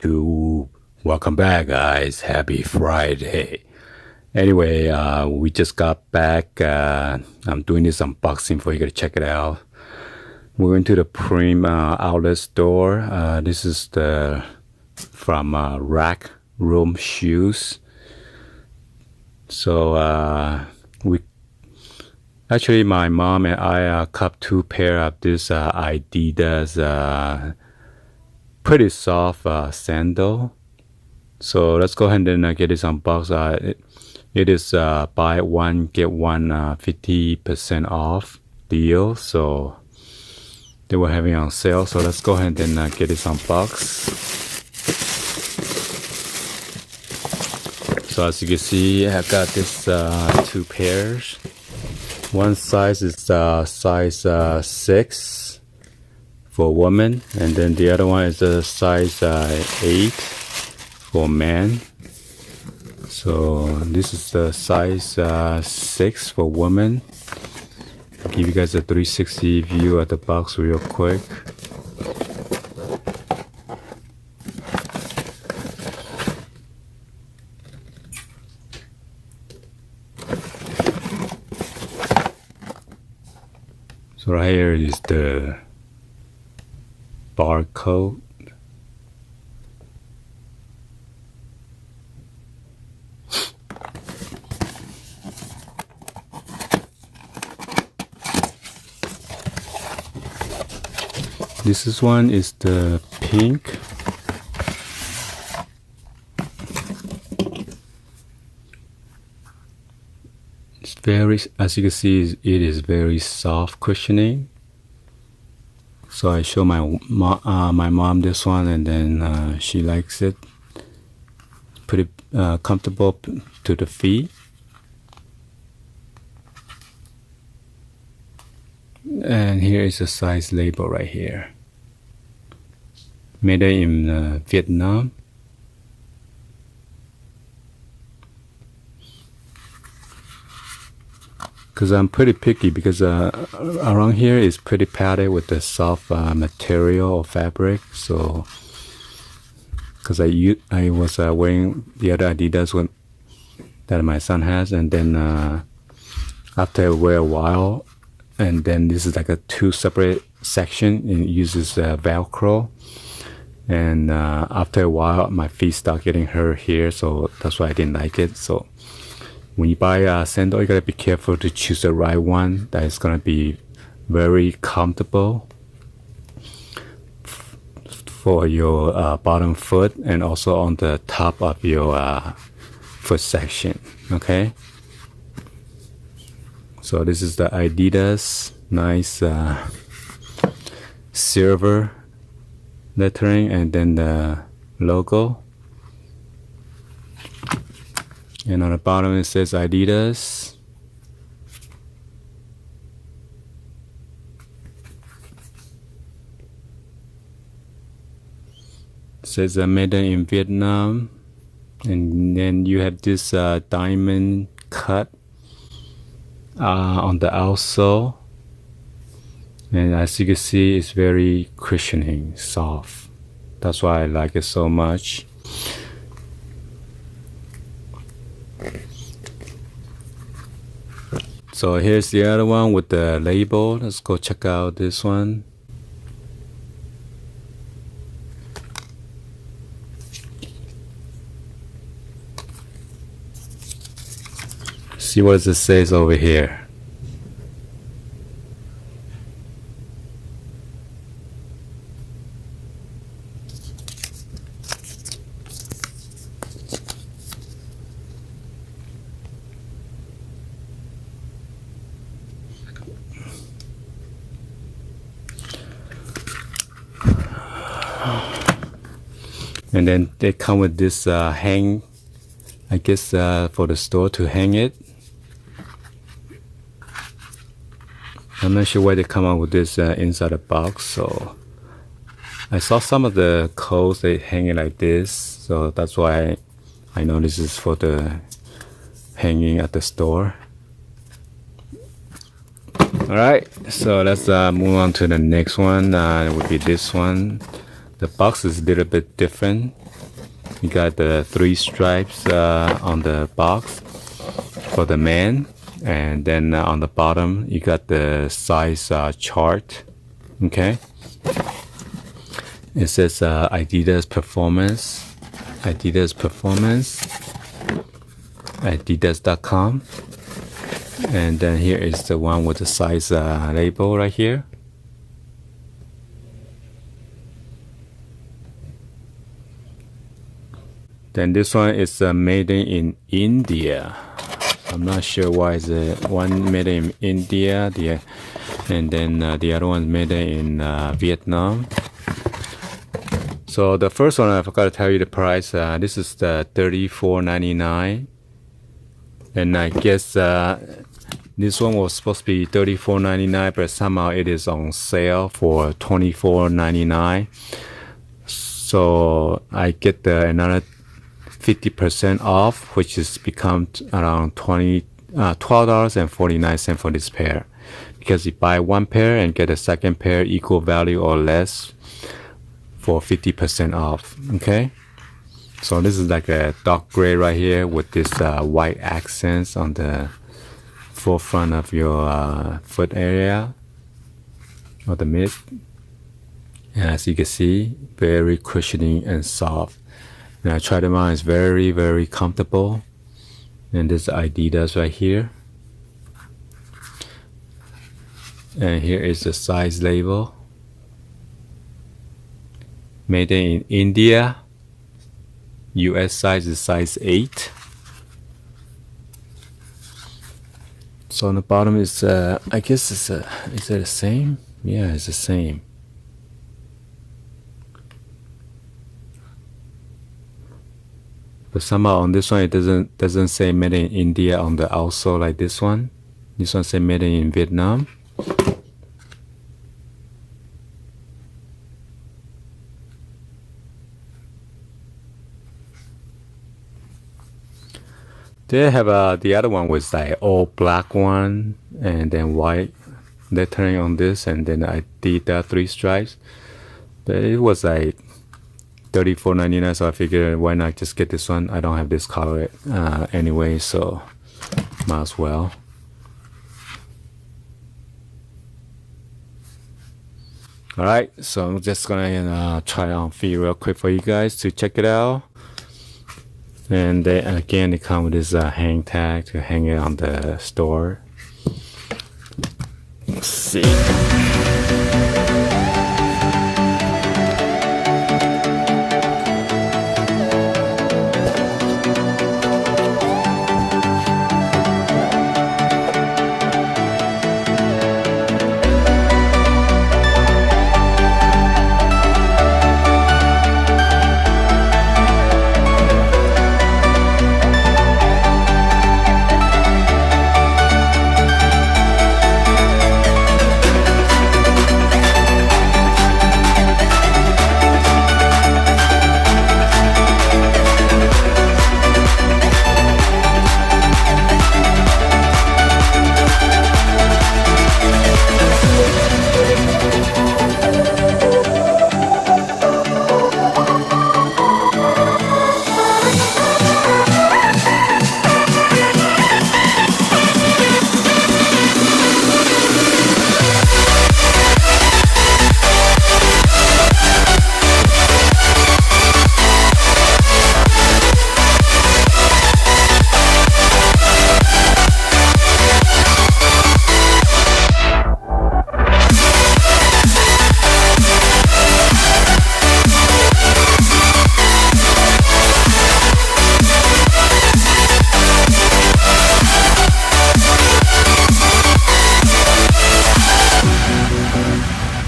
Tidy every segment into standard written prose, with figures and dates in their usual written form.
YouTube. Welcome back, guys. Happy Friday. Anyway, we just got back. I'm doing this unboxing for you to check it out. We went to the Prim outlet store. This is the from Rack Room Shoes. So we actually, my mom and I cut two pair of this Adidas pretty soft sandal. So let's go ahead and get this unboxed. It is buy one get one 50% off deal. So they were having on sale. So let's go ahead and get this unboxed. So as you can see, I got this two pairs. One size is size 6 for women, and then the other one is a size 8 for men. So this is the size 6 for women. I'll give you guys a 360 view of the box real quick. So right here is the barcode. This one is the pink. It's very, as you can see, it is very soft cushioning. So I show my mom this one, and then she likes it. Pretty comfortable to the feet. And here is the size label right here. Made in Vietnam. Because I'm pretty picky, because around here is pretty padded with the soft material or fabric. So because I was wearing the other Adidas one that my son has, and then after I wear a while, and then this is like a two separate section, and it uses Velcro, and after a while my feet start getting hurt here, so that's why I didn't like it. So when you buy a sandal, you gotta be careful to choose the right one that is gonna be very comfortable for your bottom foot, and also on the top of your foot section. Okay. So this is the Adidas, nice silver lettering, and then the logo. And on the bottom it says Adidas. It says made in Vietnam. And then you have this diamond cut on the outsole. And as you can see, it's very cushioning, soft. That's why I like it so much. So here's the other one with the label. Let's go check out this one. See what it says over here. And then they come with this hang, I guess for the store to hang it. I'm not sure why they come out with this inside the box. So I saw some of the coats, they hang it like this. So that's why I know this is for the hanging at the store. Alright, so let's move on to the next one. It would be this one. The box is a little bit different. You got the 3 stripes on the box for the man, and then on the bottom you got the size chart. Okay, it says Adidas Performance, Adidas.com, and then here is the one with the size label right here. Then this one is made in India. I'm not sure why is it one made in India, and then the other one made in Vietnam. So the first one, I forgot to tell you the price. This is the $34.99, and I guess this one was supposed to be $34.99, but somehow it is on sale for $24.99. So I get another 50% off, which is become around $12.49 for this pair, because you buy one pair and get a second pair equal value or less for 50% off. Okay, so this is like a dark gray right here with this white accents on the forefront of your foot area or the mid. And as you can see, very cushioning and soft. And I tried them on, it's very, very comfortable. And this Adidas right here. And here is the size label. Made in India. US size is size 8. So on the bottom is, I guess is it the same? Yeah, it's the same. But somehow on this one it doesn't say made in India on the outsole like this one. This one say made in Vietnam. They have the other one was like all black one and then white lettering on this, and then I did 3 stripes. But it was like $34.99, so I figured why not just get this one. I don't have this color anyway, so might as well. Alright, so I'm just gonna try on feet real quick for you guys to check it out. And again, they come with this hang tag to hang it on the store. Let's see.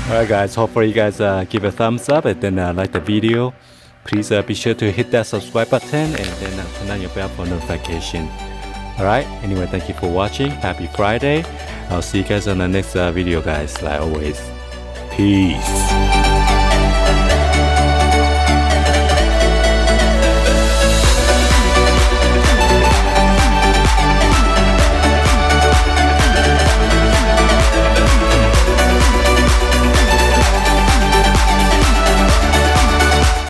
Alright guys, hopefully you guys give a thumbs up and then like the video. Please be sure to hit that subscribe button and then turn on your bell for notification. Alright, anyway, thank you for watching. Happy Friday. I'll see you guys on the next video guys, like always. Peace.